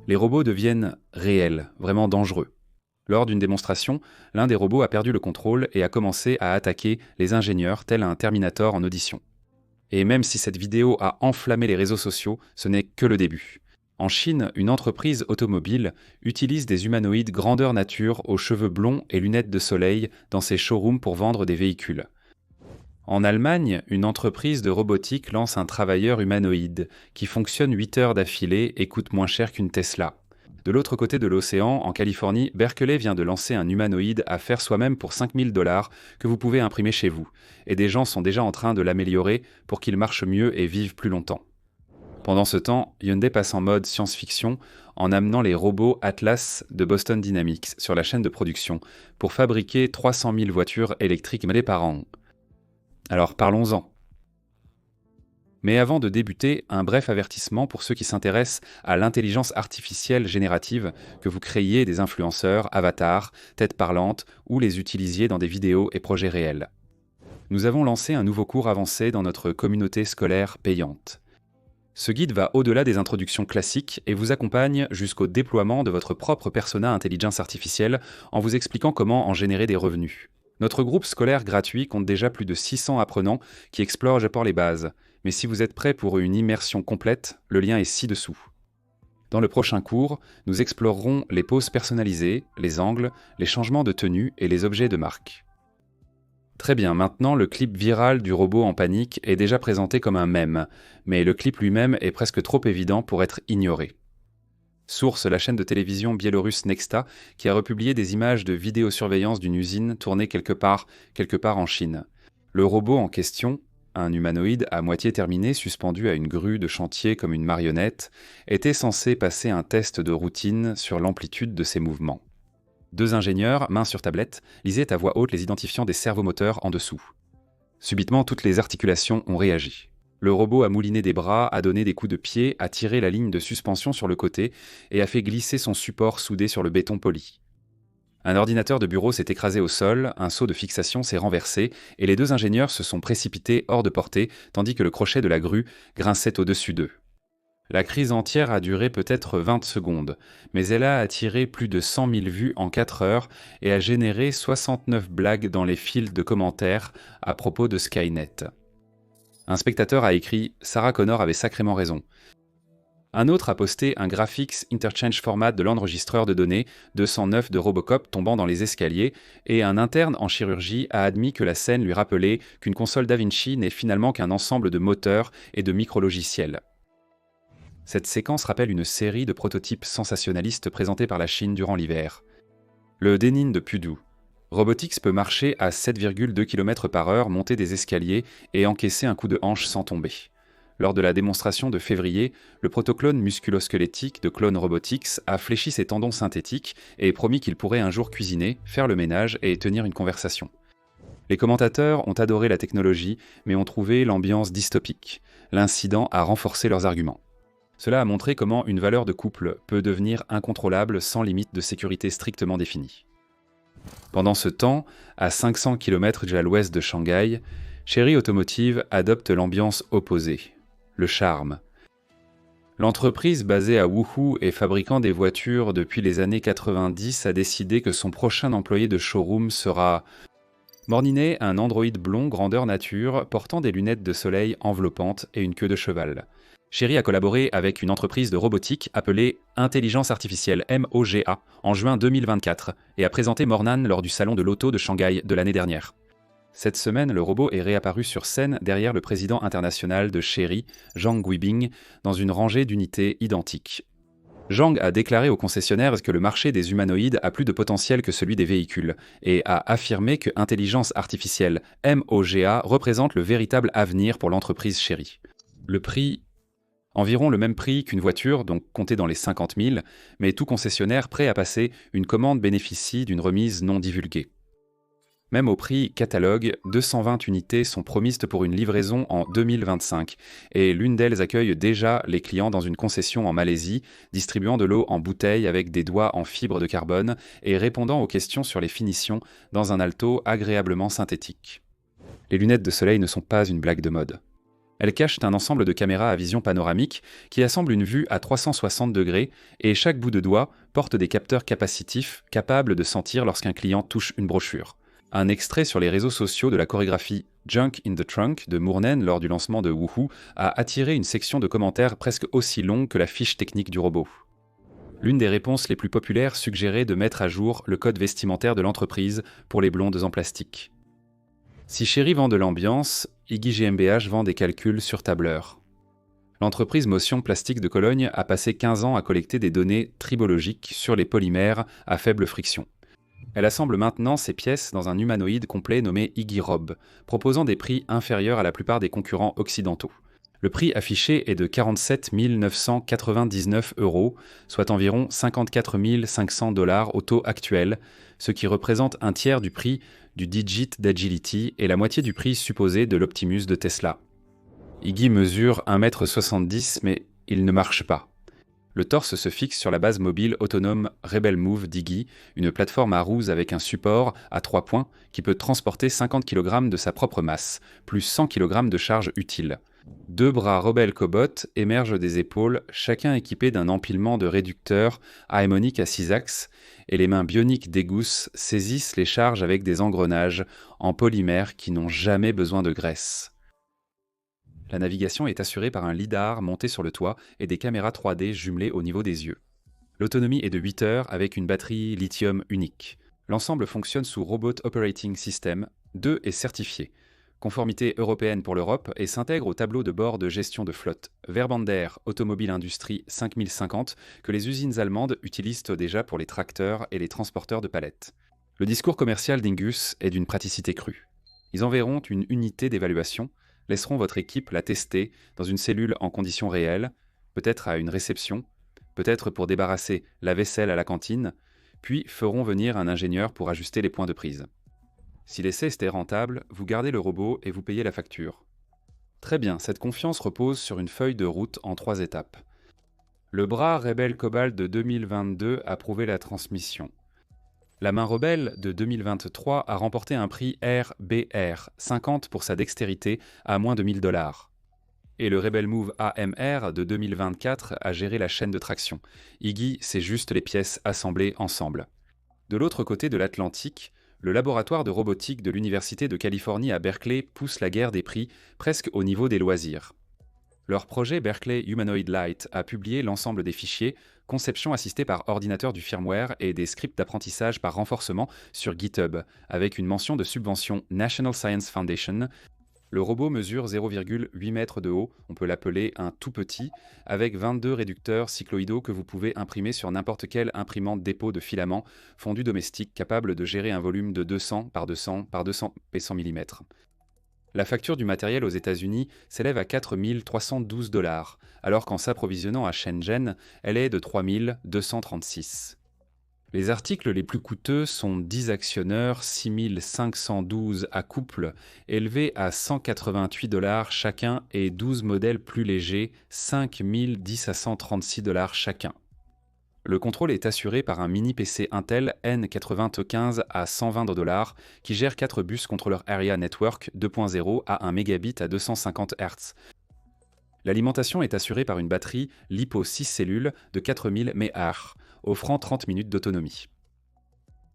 Les robots deviennent réels, vraiment dangereux. Lors d'une démonstration, l'un des robots a perdu le contrôle et a commencé à attaquer les ingénieurs tel un Terminator en audition. Et même si cette vidéo a enflammé les réseaux sociaux, ce n'est que le début. En Chine, une entreprise automobile utilise des humanoïdes grandeur nature aux cheveux blonds et lunettes de soleil dans ses showrooms pour vendre des véhicules. En Allemagne, une entreprise de robotique lance un travailleur humanoïde qui fonctionne 8 heures d'affilée et coûte moins cher qu'une Tesla. De l'autre côté de l'océan, en Californie, Berkeley vient de lancer un humanoïde à faire soi-même pour 5000 dollars que vous pouvez imprimer chez vous. Et des gens sont déjà en train de l'améliorer pour qu'il marche mieux et vive plus longtemps. Pendant ce temps, Hyundai passe en mode science-fiction en amenant les robots Atlas de Boston Dynamics sur la chaîne de production pour fabriquer 300 000 voitures électriques par an. Alors parlons-en. Mais avant de débuter, un bref avertissement pour ceux qui s'intéressent à l'intelligence artificielle générative, que vous créiez des influenceurs, avatars, têtes parlantes ou les utilisiez dans des vidéos et projets réels. Nous avons lancé un nouveau cours avancé dans notre communauté scolaire payante. Ce guide va au-delà des introductions classiques et vous accompagne jusqu'au déploiement de votre propre persona intelligence artificielle en vous expliquant comment en générer des revenus. Notre groupe scolaire gratuit compte déjà plus de 600 apprenants qui explorent les bases. Mais si vous êtes prêt pour une immersion complète, le lien est ci-dessous. Dans le prochain cours, nous explorerons les poses personnalisées, les angles, les changements de tenue et les objets de marque. Très bien, maintenant le clip viral du robot en panique est déjà présenté comme un mème, mais le clip lui-même est presque trop évident pour être ignoré. Source, la chaîne de télévision biélorusse Nexta, qui a republié des images de vidéosurveillance d'une usine tournée quelque part en Chine. Le robot en question, un humanoïde à moitié terminé suspendu à une grue de chantier comme une marionnette, était censé passer un test de routine sur l'amplitude de ses mouvements. 2 ingénieurs, main sur tablette, lisaient à voix haute les identifiants des servomoteurs en dessous. Subitement, toutes les articulations ont réagi. Le robot a mouliné des bras, a donné des coups de pied, a tiré la ligne de suspension sur le côté et a fait glisser son support soudé sur le béton poli. Un ordinateur de bureau s'est écrasé au sol, un seau de fixation s'est renversé et les 2 ingénieurs se sont précipités hors de portée tandis que le crochet de la grue grinçait au-dessus d'eux. La crise entière a duré peut-être 20 secondes, mais elle a attiré plus de 100 000 vues en 4 heures et a généré 69 blagues dans les fils de commentaires à propos de Skynet. Un spectateur a écrit « Sarah Connor avait sacrément raison ». Un autre a posté un Graphics Interchange Format de l'enregistreur de données 209 de Robocop tombant dans les escaliers, et un interne en chirurgie a admis que la scène lui rappelait qu'une console DaVinci n'est finalement qu'un ensemble de moteurs et de micrologiciels. Cette séquence rappelle une série de prototypes sensationnalistes présentés par la Chine durant l'hiver. Le Denin de Pudou. Robotix peut marcher à 7,2 km/h, monter des escaliers et encaisser un coup de hanche sans tomber. Lors de la démonstration de février, le protoclone musculo-squelettique de Clone Robotics a fléchi ses tendons synthétiques et promis qu'il pourrait un jour cuisiner, faire le ménage et tenir une conversation. Les commentateurs ont adoré la technologie, mais ont trouvé l'ambiance dystopique. L'incident a renforcé leurs arguments. Cela a montré comment une valeur de couple peut devenir incontrôlable sans limite de sécurité strictement définie. Pendant ce temps, à 500 km à l'ouest de Shanghai, Chery Automotive adopte l'ambiance opposée, le charme. L'entreprise basée à Wuhu et fabriquant des voitures depuis les années 90 a décidé que son prochain employé de showroom sera Morninet, un androïde blond grandeur nature portant des lunettes de soleil enveloppantes et une queue de cheval. Chery a collaboré avec une entreprise de robotique appelée Intelligence Artificielle MOGA en juin 2024 et a présenté Mornan lors du salon de l'auto de Shanghai de l'année dernière. Cette semaine, le robot est réapparu sur scène derrière le président international de Chery, Zhang Guibing, dans une rangée d'unités identiques. Zhang a déclaré aux concessionnaires que le marché des humanoïdes a plus de potentiel que celui des véhicules et a affirmé que Intelligence Artificielle MOGA représente le véritable avenir pour l'entreprise Chery. Le prix environ le même prix qu'une voiture, donc compté dans les 50 000, mais tout concessionnaire prêt à passer une commande bénéficie d'une remise non divulguée. Même au prix catalogue, 220 unités sont promises pour une livraison en 2025, et l'une d'elles accueille déjà les clients dans une concession en Malaisie, distribuant de l'eau en bouteille avec des doigts en fibre de carbone et répondant aux questions sur les finitions dans un alto agréablement synthétique. Les lunettes de soleil ne sont pas une blague de mode. Elles cachent un ensemble de caméras à vision panoramique qui assemblent une vue à 360 degrés et chaque bout de doigt porte des capteurs capacitifs capables de sentir lorsqu'un client touche une brochure. Un extrait sur les réseaux sociaux de la chorégraphie Junk in the Trunk de Mournen lors du lancement de Woohoo a attiré une section de commentaires presque aussi longue que la fiche technique du robot. L'une des réponses les plus populaires suggérait de mettre à jour le code vestimentaire de l'entreprise pour les blondes en plastique. Si Chery vend de l'ambiance, Iggy GmbH vend des calculs sur tableur. L'entreprise Motion Plastique de Cologne a passé 15 ans à collecter des données tribologiques sur les polymères à faible friction. Elle assemble maintenant ses pièces dans un humanoïde complet nommé Iggy Rob, proposant des prix inférieurs à la plupart des concurrents occidentaux. Le prix affiché est de 47 999 €, soit environ 54 500 $ au taux actuel, ce qui représente un tiers du prix du Digit d'Agility et la moitié du prix supposé de l'Optimus de Tesla. Iggy mesure 1,70 m, mais il ne marche pas. Le torse se fixe sur la base mobile autonome Rebel Move d'Iggy, une plateforme à roues avec un support à 3 points qui peut transporter 50 kg de sa propre masse, plus 100 kg de charge utile. 2 bras Rebel Cobot émergent des épaules, chacun équipé d'un empilement de réducteurs harmoniques à 6 axes, et les mains bioniques d'Egus saisissent les charges avec des engrenages en polymère qui n'ont jamais besoin de graisse. La navigation est assurée par un lidar monté sur le toit et des caméras 3D jumelées au niveau des yeux. L'autonomie est de 8 heures avec une batterie lithium unique. L'ensemble fonctionne sous Robot Operating System 2 est certifié. Conformité européenne pour l'Europe et s'intègre au tableau de bord de gestion de flotte Verbander Automobile Industrie 5050 que les usines allemandes utilisent déjà pour les tracteurs et les transporteurs de palettes. Le discours commercial d'Ingus est d'une praticité crue. Ils enverront une unité d'évaluation, laisseront votre équipe la tester dans une cellule en conditions réelles, peut-être à une réception, peut-être pour débarrasser la vaisselle à la cantine, puis feront venir un ingénieur pour ajuster les points de prise. Si l'essai était rentable, vous gardez le robot et vous payez la facture. Très bien, cette confiance repose sur une feuille de route en 3 étapes. Le bras Rebel Cobalt de 2022 a prouvé la transmission. La main Rebelle de 2023 a remporté un prix RBR 50 pour sa dextérité à moins de 1000 $. Et le Rebel Move AMR de 2024 a géré la chaîne de traction. Iggy, c'est juste les pièces assemblées ensemble. De l'autre côté de l'Atlantique, le laboratoire de robotique de l'Université de Californie à Berkeley pousse la guerre des prix presque au niveau des loisirs. Leur projet Berkeley Humanoid Light a publié l'ensemble des fichiers, conception assistée par ordinateur du firmware et des scripts d'apprentissage par renforcement sur GitHub, avec une mention de subvention National Science Foundation. Le robot mesure 0,8 mètres de haut, on peut l'appeler un tout petit, avec 22 réducteurs cycloïdaux que vous pouvez imprimer sur n'importe quelle imprimante dépôt de filament fondu domestique capable de gérer un volume de 200 par 200 par 200 et 100 mm. La facture du matériel aux États-Unis s'élève à 4 312 $, alors qu'en s'approvisionnant à Shenzhen, elle est de 3 236. Les articles les plus coûteux sont 10 actionneurs 6 512 à couple, élevés à 188 $ chacun, et 12 modèles plus légers, 5 10 à 136 $ chacun. Le contrôle est assuré par un mini PC Intel N95 à 120 $ qui gère 4 bus contrôleurs Area Network 2.0 à 1 mégabit à 250 Hz. L'alimentation est assurée par une batterie LiPo 6 cellules de 4000 mAh, offrant 30 minutes d'autonomie.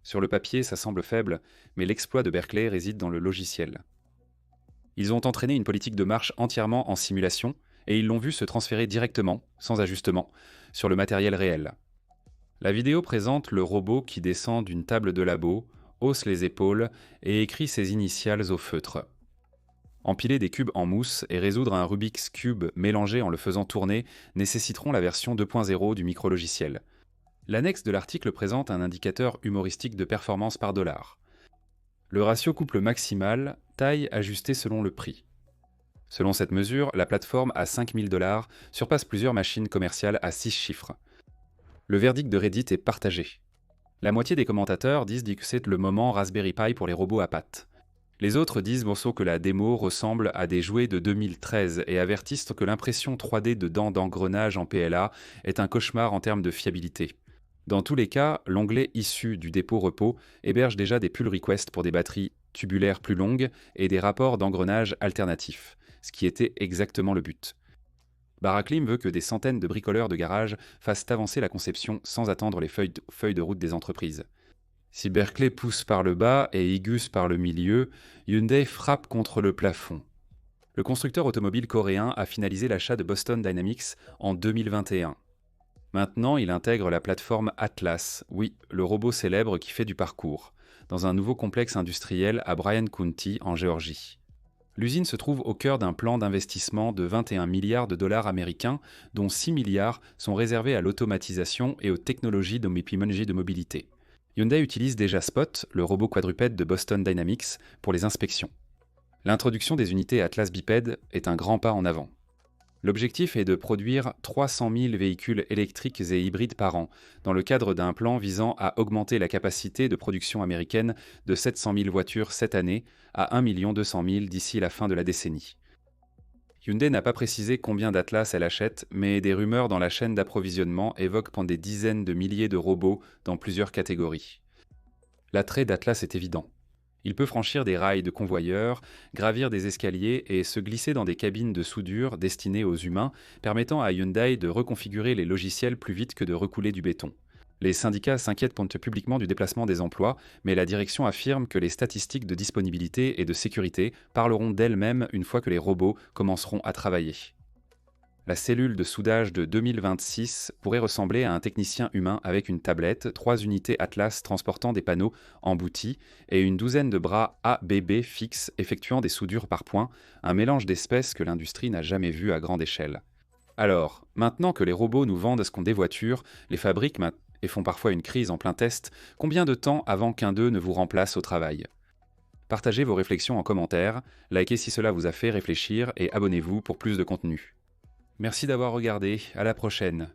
Sur le papier, ça semble faible, mais l'exploit de Berkeley réside dans le logiciel. Ils ont entraîné une politique de marche entièrement en simulation, et ils l'ont vu se transférer directement, sans ajustement, sur le matériel réel. La vidéo présente le robot qui descend d'une table de labo, hausse les épaules et écrit ses initiales au feutre. Empiler des cubes en mousse et résoudre un Rubik's Cube mélangé en le faisant tourner nécessiteront la version 2.0 du micro-logiciel. L'annexe de l'article présente un indicateur humoristique de performance par dollar. Le ratio couple maximal, taille ajustée selon le prix. Selon cette mesure, la plateforme à 5 000 $ surpasse plusieurs machines commerciales à 6 chiffres. Le verdict de Reddit est partagé. La moitié des commentateurs disent que c'est le moment Raspberry Pi pour les robots à pattes. Les autres disent morceau que la démo ressemble à des jouets de 2013 et avertissent que l'impression 3D de dents d'engrenage en PLA est un cauchemar en termes de fiabilité. Dans tous les cas, l'onglet issu du dépôt repos héberge déjà des pull requests pour des batteries tubulaires plus longues et des rapports d'engrenage alternatifs. ce qui était exactement le but. Baraclim veut que des centaines de bricoleurs de garage fassent avancer la conception sans attendre les feuilles de route des entreprises. Si Berkeley pousse par le bas et Igus par le milieu, Hyundai frappe contre le plafond. Le constructeur automobile coréen a finalisé l'achat de Boston Dynamics en 2021. Maintenant, il intègre la plateforme Atlas, oui, le robot célèbre qui fait du parcours, dans un nouveau complexe industriel à Bryan County, en Géorgie. L'usine se trouve au cœur d'un plan d'investissement de 21 milliards de dollars américains, dont 6 milliards sont réservés à l'automatisation et aux technologies de mobilité. Hyundai utilise déjà Spot, le robot quadrupède de Boston Dynamics, pour les inspections. L'introduction des unités Atlas bipèdes est un grand pas en avant. L'objectif est de produire 300 000 véhicules électriques et hybrides par an, dans le cadre d'un plan visant à augmenter la capacité de production américaine de 700 000 voitures cette année à 1 200 000 d'ici la fin de la décennie. Hyundai n'a pas précisé combien d'Atlas elle achète, mais des rumeurs dans la chaîne d'approvisionnement évoquent des dizaines de milliers de robots dans plusieurs catégories. L'attrait d'Atlas est évident. Il peut franchir des rails de convoyeurs, gravir des escaliers et se glisser dans des cabines de soudure destinées aux humains, permettant à Hyundai de reconfigurer les logiciels plus vite que de recouler du béton. Les syndicats s'inquiètent publiquement du déplacement des emplois, mais la direction affirme que les statistiques de disponibilité et de sécurité parleront d'elles-mêmes une fois que les robots commenceront à travailler. La cellule de soudage de 2026 pourrait ressembler à un technicien humain avec une tablette, 3 unités Atlas transportant des panneaux emboutis et une douzaine de bras ABB fixes effectuant des soudures par points, un mélange d'espèces que l'industrie n'a jamais vu à grande échelle. Alors, maintenant que les robots nous vendent ce qu'on des voitures, les fabriquent et font parfois une crise en plein test, combien de temps avant qu'un d'eux ne vous remplace au travail ? Partagez vos réflexions en commentaire, likez si cela vous a fait réfléchir et abonnez-vous pour plus de contenu. Merci d'avoir regardé, à la prochaine.